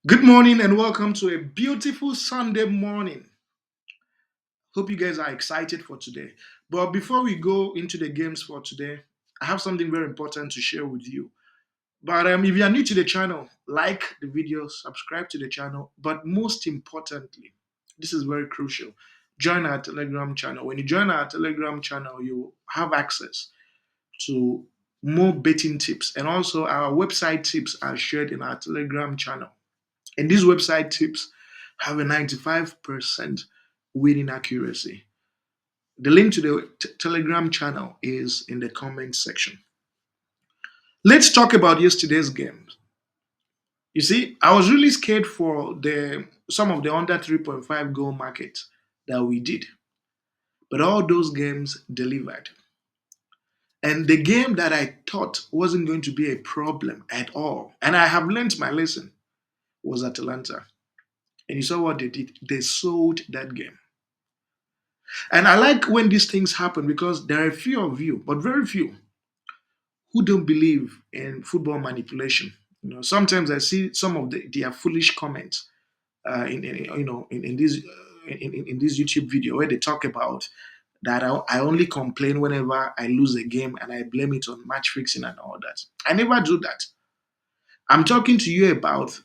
Good morning and welcome to a beautiful Sunday morning. Hope you guys are excited for today. But before we go into the games for today, I have something very important to share with you. But if you are new to the channel, like the video, subscribe to the channel. But most importantly, this is very crucial. Join our Telegram channel. When you join our Telegram channel, you have access to more betting tips, and also our website tips are shared in our Telegram channel. And these website tips have a 95% winning accuracy. The link to the Telegram channel is in the comment section. Let's talk about yesterday's games. You see, I was really scared for the some of the under 3.5 goal market that we did, but all those games delivered. And the game that I thought wasn't going to be a problem at all, and I have learned my lesson, was Atalanta. And you saw what they did. They sold that game. And I like when these things happen because there are a few of you, but very few, who don't believe in football manipulation. Sometimes I see some of their foolish comments in this in this YouTube video where they talk about that I only complain whenever I lose a game and I blame it on match fixing and all that. I never do that. I'm talking to you about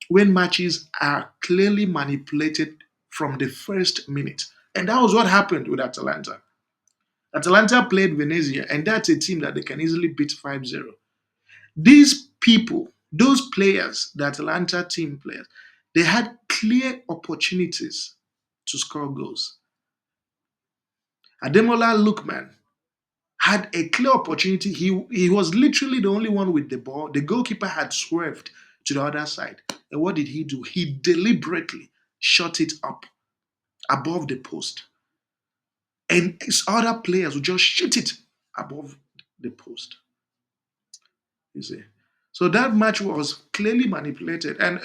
when matches are clearly manipulated from the first minute. And that was what happened with Atalanta. Atalanta played Venezia, and that's a team that they can easily beat 5-0. These people, those players, the Atalanta team players, they had clear opportunities to score goals. Ademola Lookman had a clear opportunity. He was literally the only one with the ball. The goalkeeper had swerved to the other side. And what did he do? He deliberately shot it up above the post. And his other players would just shoot it above the post. You see. So that match was clearly manipulated. And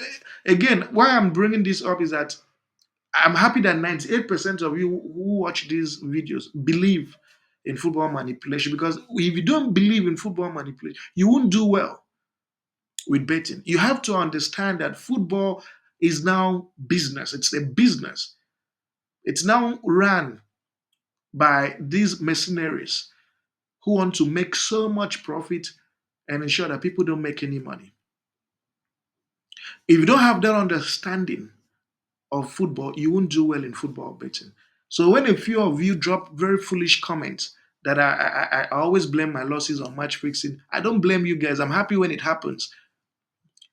again, why I'm bringing this up is that I'm happy that 98% of you who watch these videos believe in football manipulation, because if you don't believe in football manipulation, you won't do well with betting. You have to understand that football is now business. It's a business. It's now run by these mercenaries who want to make so much profit and ensure that people don't make any money. If you don't have that understanding of football, you won't do well in football betting. So when a few of you drop very foolish comments that I always blame my losses on match fixing, I don't blame you guys. I'm happy when it happens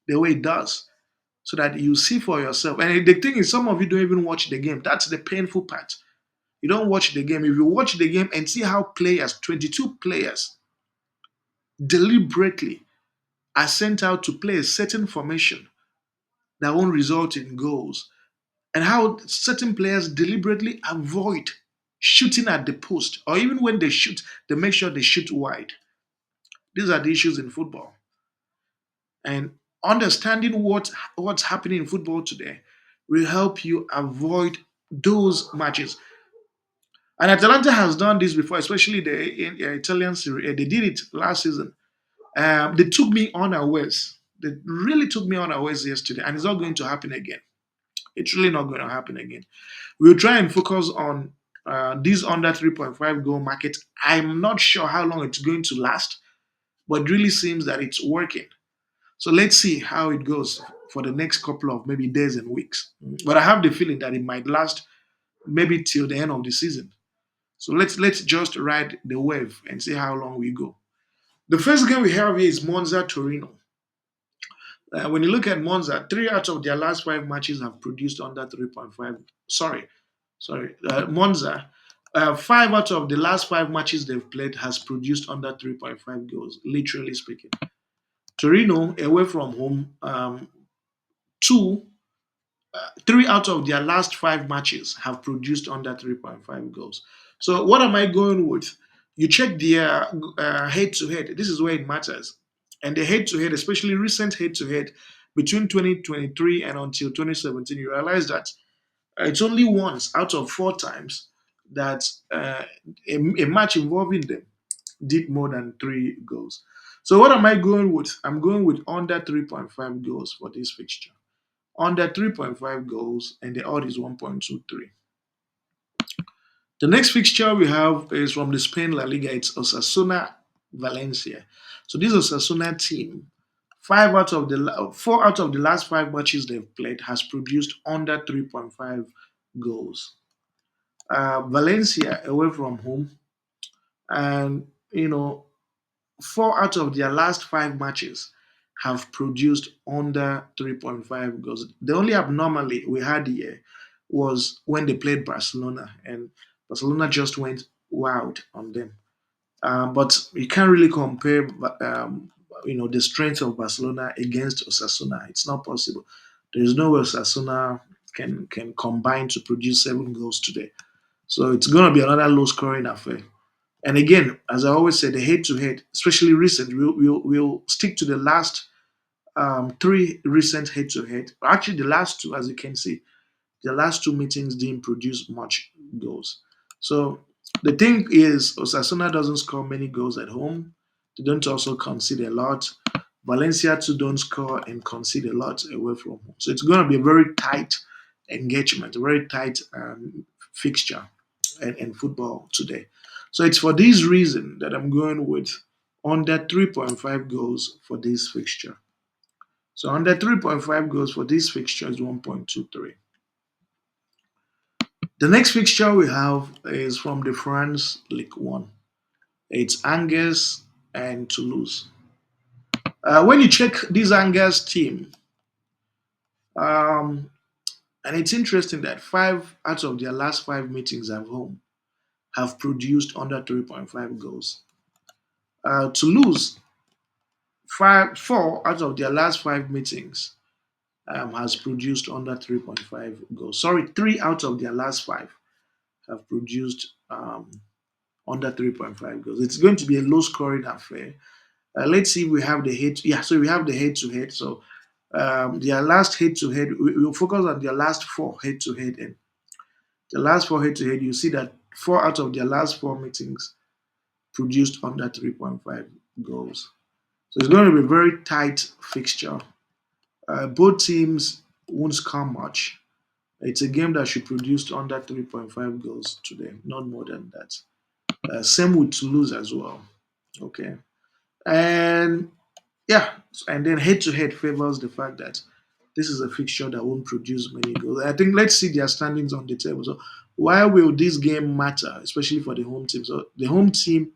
the way it does, so that you see for yourself. And the thing is, some of you don't even watch the game. That's the painful part. You don't watch the game. If you watch the game and see how players, 22 players, deliberately are sent out to play a certain formation that won't result in goals, and how certain players deliberately avoid shooting at the post, or even when they shoot, they make sure they shoot wide. These are the issues in football. And understanding what's happening in football today will help you avoid those matches. And Atalanta has done this before, especially the Italian Serie A. They did it last season. They took me unawares. They really took me unawares yesterday, and it's not going to happen again. It's really not going to happen again. We'll try and focus on these under 3.5 goal market. I'm not sure how long it's going to last, but it really seems that it's working. So let's see how it goes for the next couple of maybe days and weeks. But I have the feeling that it might last maybe till the end of the season. So let's just ride the wave and see how long we go. The first game we have here is Monza Torino. When you look at Monza, three out of their last five matches have produced under 3.5. Monza, five out of the last five matches they've played has produced under 3.5 goals, literally speaking. Torino, away from home, two, three out of their last five matches have produced under 3.5 goals. So what am I going with? You check their head-to-head. This is where it matters. And the head-to-head, especially recent head-to-head between 2023 and until 2017, you realize that it's only once out of four times that a match involving them did more than three goals. So what am I going with? I'm going with under 3.5 goals for this fixture. under 3.5 goals, and the odd is 1.23. The next fixture we have is from the Spain La Liga. It's Osasuna Valencia. So this Osasuna team, 4 out of the last 5 matches they've played has produced under 3.5 goals. Valencia away from home, and 4 out of their last 5 matches have produced under 3.5 goals. The only abnormality we had here was when they played Barcelona, and Barcelona just went wild on them. But you can't really compare, the strength of Barcelona against Osasuna. It's not possible. There is no way Osasuna can combine to produce 7 goals today. So it's going to be another low scoring affair. And again, as I always say, the head to head, especially recent, we'll stick to the last 3 recent head to head. Actually, the last two, as you can see, the last 2 meetings didn't produce much goals. So the thing is, Osasuna doesn't score many goals at home. They don't also concede a lot. Valencia too don't score and concede a lot away from home. So it's going to be a very tight engagement, a very tight fixture in football today. So it's for this reason that I'm going with under 3.5 goals for this fixture. So under 3.5 goals for this fixture is 1.23. The next fixture we have is from the France League One. It's Angers and Toulouse. When you check this Angers team, um, and it's interesting that 5 out of their last 5 meetings at home have produced under 3.5 goals. Toulouse, 4 out of their last 5 meetings has produced under 3.5 goals. Sorry, 3 out of their last 5 have produced under 3.5 goals. It's going to be a low scoring affair. Let's see if we have the head. Yeah, so we have the head to head. So their last head to head, we'll focus on their last 4 head to head. And the last 4 head to head, you see that 4 out of their last 4 meetings produced under 3.5 goals. So it's going to be a very tight fixture. Both teams won't score much. It's a game that should produce under 3.5 goals today, not more than that. Same with Toulouse as well. Okay. And yeah, and then head to head favors the fact that this is a fixture that won't produce many goals. I think let's see their standings on the table. So why will this game matter, especially for the home team? So the home team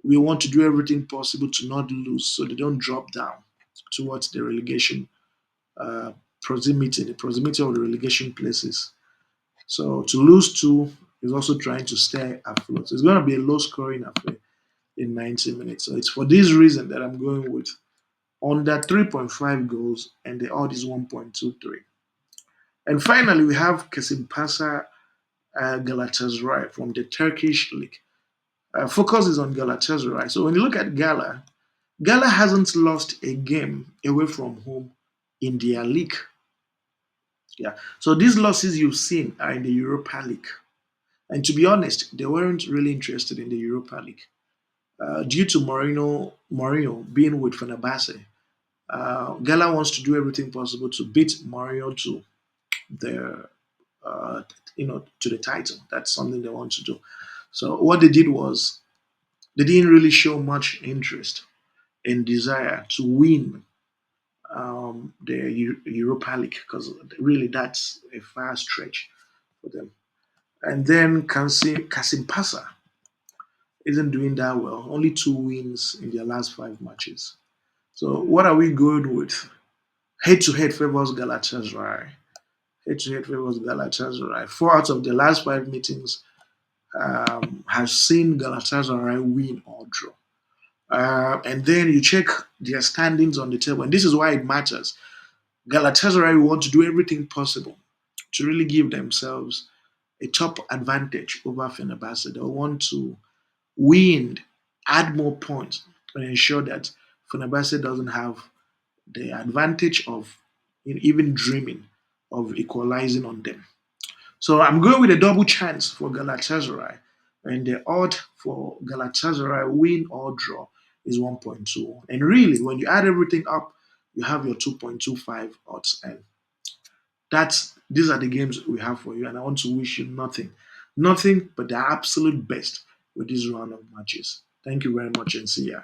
we want to do everything possible to not lose so they don't drop down towards the relegation the proximity of the relegation places. So to lose two is also trying to stay afloat. So it's going to be a low scoring affair in 90 minutes. So it's for this reason that I'm going with under 3.5 goals and the odd is 1.23. And finally, we have Kasimpasa Galatasaray from the Turkish league. Focus is on Galatasaray. So when you look at Gala hasn't lost a game away from home in their league. Yeah. So these losses you've seen are in the Europa League. And to be honest, they weren't really interested in the Europa League. Due to Mourinho being with Fenerbahce, Gala wants to do everything possible to beat Mourinho to the to the title. That's something they want to do. So what they did was they didn't really show much interest and desire to win the Europa League because really that's a far stretch for them. And then Kasimpasa isn't doing that well. Only 2 wins in their last 5 matches. So what are we going with? Head to head favors Galatasaray. Head to head favors Galatasaray. 4 out of the last 5 meetings has seen Galatasaray win or draw. And then you check their standings on the table, and this is why it matters. Galatasaray want to do everything possible to really give themselves a top advantage over Fenerbahce. They want to win, add more points, and ensure that Fenerbahce doesn't have the advantage of even dreaming of equalizing on them. So I'm going with a double chance for Galatasaray, and the odd for Galatasaray win or draw is 1.2. And really, when you add everything up, you have your 2.25 odds. And These are the games we have for you, and I want to wish you nothing but the absolute best with this round of matches. Thank you very much, and see ya.